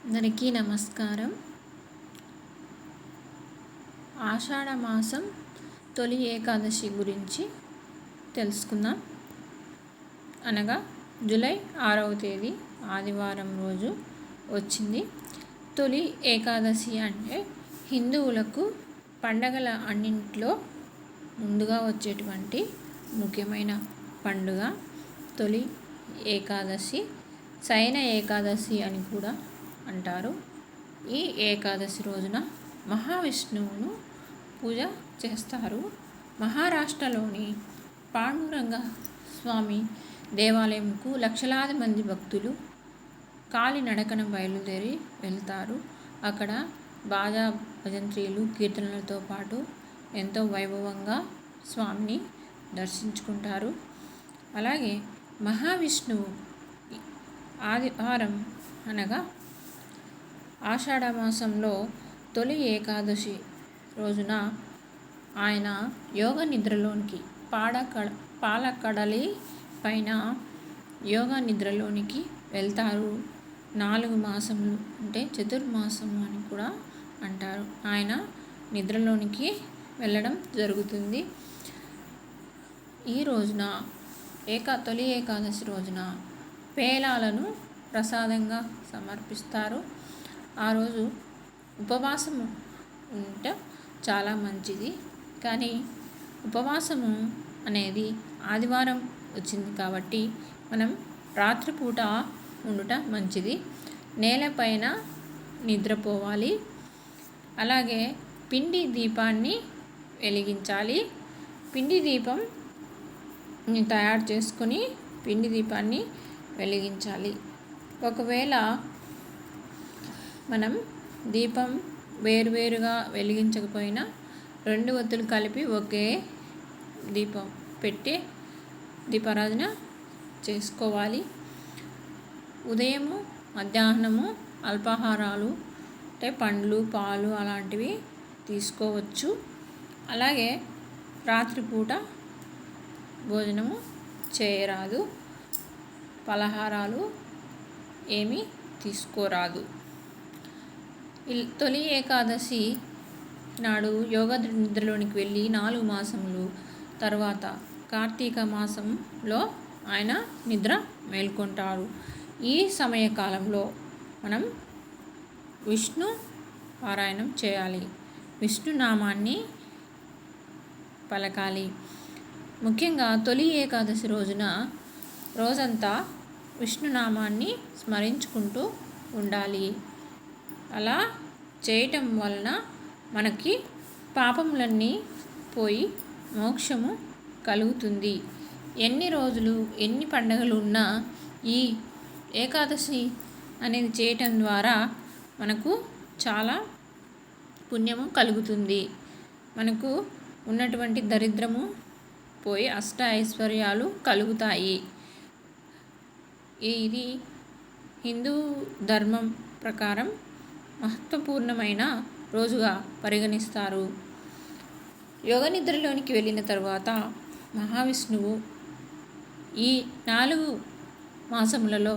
అందరికీ నమస్కారం. ఆషాఢ మాసం తొలి ఏకాదశి గురించి తెలుసుకుందాం. అనగా జూలై 6వ తేదీ ఆదివారం రోజు వచ్చింది. తొలి ఏకాదశి అంటే హిందువులకు పండగల అన్నింటిలో ముందుగా వచ్చేటువంటి ముఖ్యమైన పండుగ తొలి ఏకాదశి. శయన ఏకాదశి అని కూడా అంటారు. ఈ ఏకాదశి రోజున మహావిష్ణువును పూజ చేస్తారు. మహారాష్ట్రలోని పాండురంగ స్వామి దేవాలయంకు లక్షలాది మంది భక్తులు కాలినడకన బయలుదేరి వెళ్తారు. అక్కడ బాజా భజంత్రీలు కీర్తనలతో పాటు ఎంతో వైభవంగా స్వామిని దర్శించుకుంటారు. అలాగే మహావిష్ణువు ఆదివారం అనగా ఆషాఢ మాసంలో తొలి ఏకాదశి రోజున ఆయన యోగ నిద్రలోనికి పాలకడలి పైన యోగ నిద్రలోనికి వెళ్తారు. 4 మాసములు అంటే చతుర్మాసం అని కూడా అంటారు. ఆయన నిద్రలోనికి వెళ్ళడం జరుగుతుంది. ఈ రోజున తొలి ఏకాదశి రోజున పేలాలను ప్రసాదంగా సమర్పిస్తారు. ఆ రోజు ఉపవాసము ఉంటే చాలా మంచిది. కానీ ఉపవాసము అనేది ఆదివారం వచ్చింది కాబట్టి మనం రాత్రిపూట ఉండుట మంచిది. నేలపైన నిద్రపోవాలి. అలాగే పిండి దీపాన్ని వెలిగించాలి. పిండి దీపం తయారు చేసుకొని పిండి దీపాన్ని వెలిగించాలి. ఒకవేళ మనం దీపం వేరువేరుగా వెలిగించకపోయినా 2 ఒత్తులు కలిపి ఒకే దీపం పెట్టి దీపారాధన చేసుకోవాలి. ఉదయము మధ్యాహ్నము అల్పాహారాలు అంటే పండ్లు పాలు అలాంటివి తీసుకోవచ్చు. అలాగే రాత్రిపూట భోజనము చేయరాదు. పలహారాలు ఏమీ తీసుకోరాదు. తొలి ఏకాదశి నాడు యోగ నిద్రలోనికి వెళ్ళి 4 మాసములు తర్వాత కార్తీక మాసంలో ఆయన నిద్ర మేల్కొంటారు. ఈ సమయకాలంలో మనం విష్ణు పారాయణం చేయాలి. విష్ణునామాన్ని పలకాలి. ముఖ్యంగా తొలి ఏకాదశి రోజున రోజంతా విష్ణునామాన్ని స్మరించుకుంటూ ఉండాలి. అలా చేయటం వలన మనకి పాపములన్నీ పోయి మోక్షము కలుగుతుంది. ఎన్ని రోజులు ఎన్ని పండుగలు ఉన్నా ఈ ఏకాదశి అనేది చేయటం ద్వారా మనకు చాలా పుణ్యము కలుగుతుంది. మనకు ఉన్నటువంటి దరిద్రము పోయి అష్ట ఐశ్వర్యాలు కలుగుతాయి. ఇది హిందూ ధర్మం ప్రకారం మహత్వపూర్ణమైన రోజుగా పరిగణిస్తారు. యోగ నిద్రలోనికి వెళ్ళిన తర్వాత మహావిష్ణువు ఈ 4 మాసములలో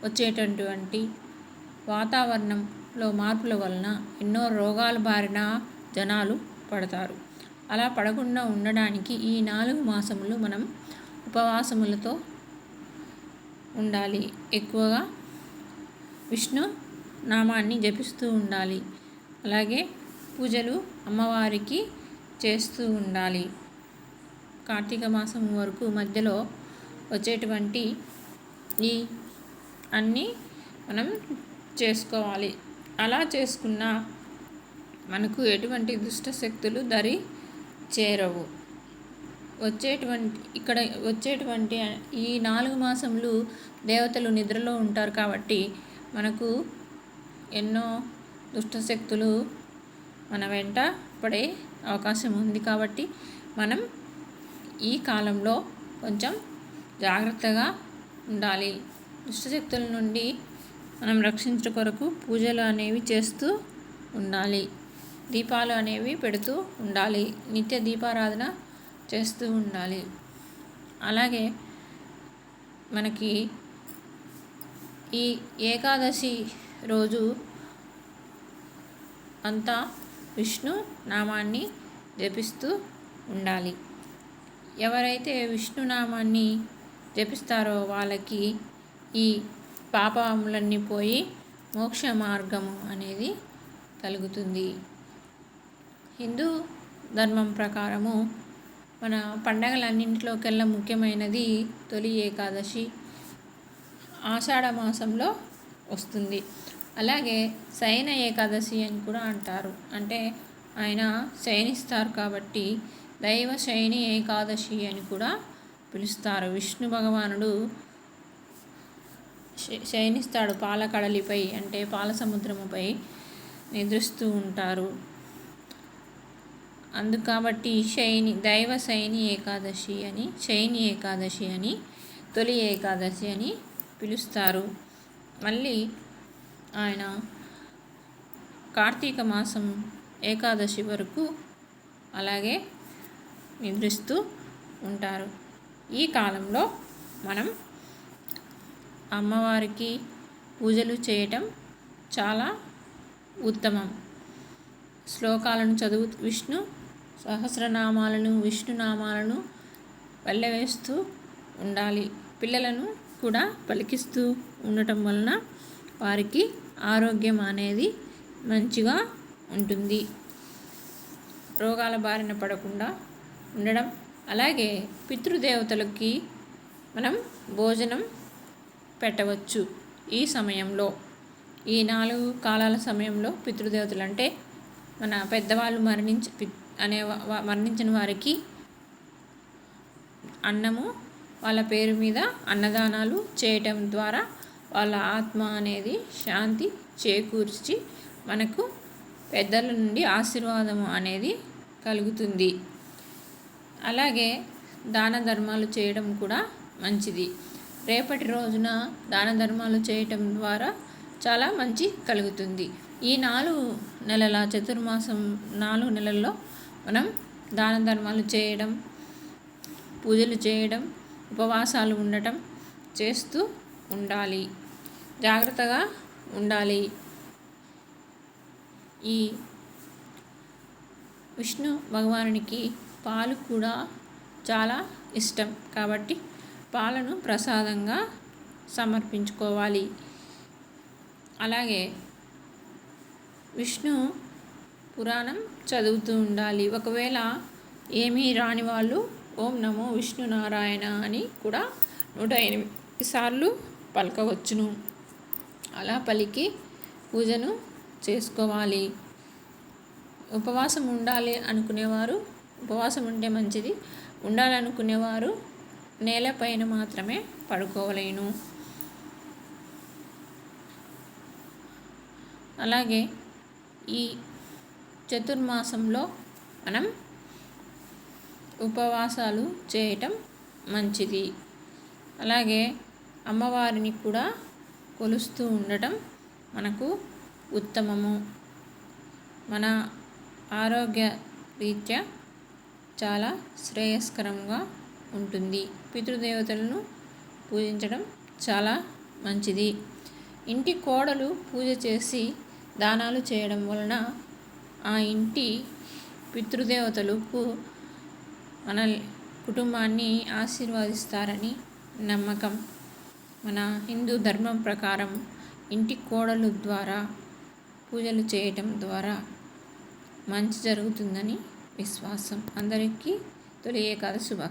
వచ్చేటటువంటి వాతావరణంలో మార్పుల వలన ఎన్నో రోగాల బారిన జనాలు పడతారు. అలా పడకుండా ఉండడానికి ఈ 4 మాసములు మనం ఉపవాసములతో ఉండాలి. ఎక్కువగా విష్ణు నామాన్ని జపిస్తూ ఉండాలి. అలాగే పూజలు అమ్మవారికి చేస్తూ ఉండాలి. కార్తీక మాసం వరకు మధ్యలో వచ్చేటువంటి ఈ అన్నీ మనం చేసుకోవాలి. అలా చేసుకున్న మనకు ఎటువంటి దుష్ట శక్తులు దరి చేరవు. వచ్చేటువంటి ఈ 4 మాసములు దేవతలు నిద్రలో ఉంటారు కాబట్టి మనకు ఎన్నో దుష్టశక్తులు మన వెంట పడే అవకాశం ఉంది. కాబట్టి మనం ఈ కాలంలో కొంచెం జాగ్రత్తగా ఉండాలి. దుష్టశక్తుల నుండి మనం రక్షించే కొరకు పూజలు అనేవి చేస్తూ ఉండాలి. దీపాలు అనేవి పెడుతూ ఉండాలి. నిత్య దీపారాధన చేస్తూ ఉండాలి. అలాగే మనకి ఈ ఏకాదశి రోజు అంతా విష్ణు నామాన్ని జపిస్తూ ఉండాలి. ఎవరైతే విష్ణునామాన్ని జపిస్తారో వాళ్ళకి ఈ పాపములన్నీ పోయి మోక్ష మార్గము అనేది కలుగుతుంది. హిందూ ధర్మం ప్రకారము మన పండగలన్నింటిలోకెల్లా ముఖ్యమైనది తొలి ఏకాదశి ఆషాఢ మాసంలో వస్తుంది. అలాగే శయన ఏకాదశి అని కూడా అంటారు. అంటే ఆయన శయనిస్తారు కాబట్టి దైవ శయని ఏకాదశి అని కూడా పిలుస్తారు. విష్ణు భగవానుడు శయనిస్తాడు పాలకడలిపై, అంటే పాల సముద్రముపై నిద్రిస్తూ ఉంటారు. కాబట్టి దైవ శయని ఏకాదశి అని, శయని ఏకాదశి అని, తొలి ఏకాదశి అని పిలుస్తారు. మళ్ళీ ఆయన కార్తీక మాసం ఏకాదశి వరకు అలాగే నిద్రిస్తూ ఉంటారు. ఈ కాలంలో మనం అమ్మవారికి పూజలు చేయటం చాలా ఉత్తమం. శ్లోకాలను విష్ణు సహస్రనామాలను, విష్ణునామాలను వెళ్ళవేస్తూ ఉండాలి. పిల్లలను కూడా పలికిస్తూ ఉండటం వలన వారికి ఆరోగ్యం అనేది మంచిగా ఉంటుంది. రోగాల బారిన పడకుండా ఉండడం. అలాగే పితృదేవతలకి మనం భోజనం పెట్టవచ్చు. ఈ సమయంలో, ఈ 4 కాలాల సమయంలో పితృదేవతలు అంటే మన పెద్దవాళ్ళు మరణించిన వారికి అన్నము, వాళ్ళ పేరు మీద అన్నదానాలు చేయటం ద్వారా వాళ్ళ ఆత్మ అనేది శాంతి చేకూర్చి మనకు పెద్దల నుండి ఆశీర్వాదం అనేది కలుగుతుంది. అలాగే దాన ధర్మాలు చేయడం కూడా మంచిది. రేపటి రోజున దాన ధర్మాలు చేయటం ద్వారా చాలా మంచి కలుగుతుంది. ఈ 4 నెలల చతుర్మాసం 4 నెలల్లో మనం దాన ధర్మాలు చేయడం, పూజలు చేయడం, ఉపవాసాలు ఉండటం చేస్తూ ఉండాలి. జాగ్రత్తగా ఉండాలి. ఈ విష్ణు భగవానునికి పాలు కూడా చాలా ఇష్టం కాబట్టి పాలను ప్రసాదంగా సమర్పించుకోవాలి. అలాగే విష్ణు పురాణం చదువుతూ ఉండాలి. ఒకవేళ ఏమీ రాని వాళ్ళు ఓం నమో విష్ణునారాయణ అని కూడా 108 సార్లు పలకవచ్చును. అలా పలికి పూజను చేసుకోవాలి. ఉపవాసం ఉండాలి అనుకునేవారు ఉపవాసం ఉంటే మంచిది. ఉండాలనుకునేవారు నేలపైన మాత్రమే పడుకోవలేను. అలాగే ఈ చతుర్మాసంలో మనం ఉపవాసాలు చేయటం మంచిది. అలాగే అమ్మవారిని కూడా కొలుస్తూ ఉండటం మనకు ఉత్తమము. మన ఆరోగ్య రీత్యా చాలా శ్రేయస్కరంగా ఉంటుంది. పితృదేవతలను పూజించడం చాలా మంచిది. ఇంటి కోడలు పూజ చేసి దానాలు చేయడం వలన ఆ ఇంటి పితృదేవతలకు మన కుటుంబాన్ని ఆశీర్వదిస్తారని నమ్మకం. మన హిందూ ధర్మం ప్రకారం ఇంటి కోడలు ద్వారా పూజలు చేయటం ద్వారా మంచి జరుగుతుందని విశ్వాసం. అందరికీ తొలి ఏకాదశి శుభాకాంక్షలు.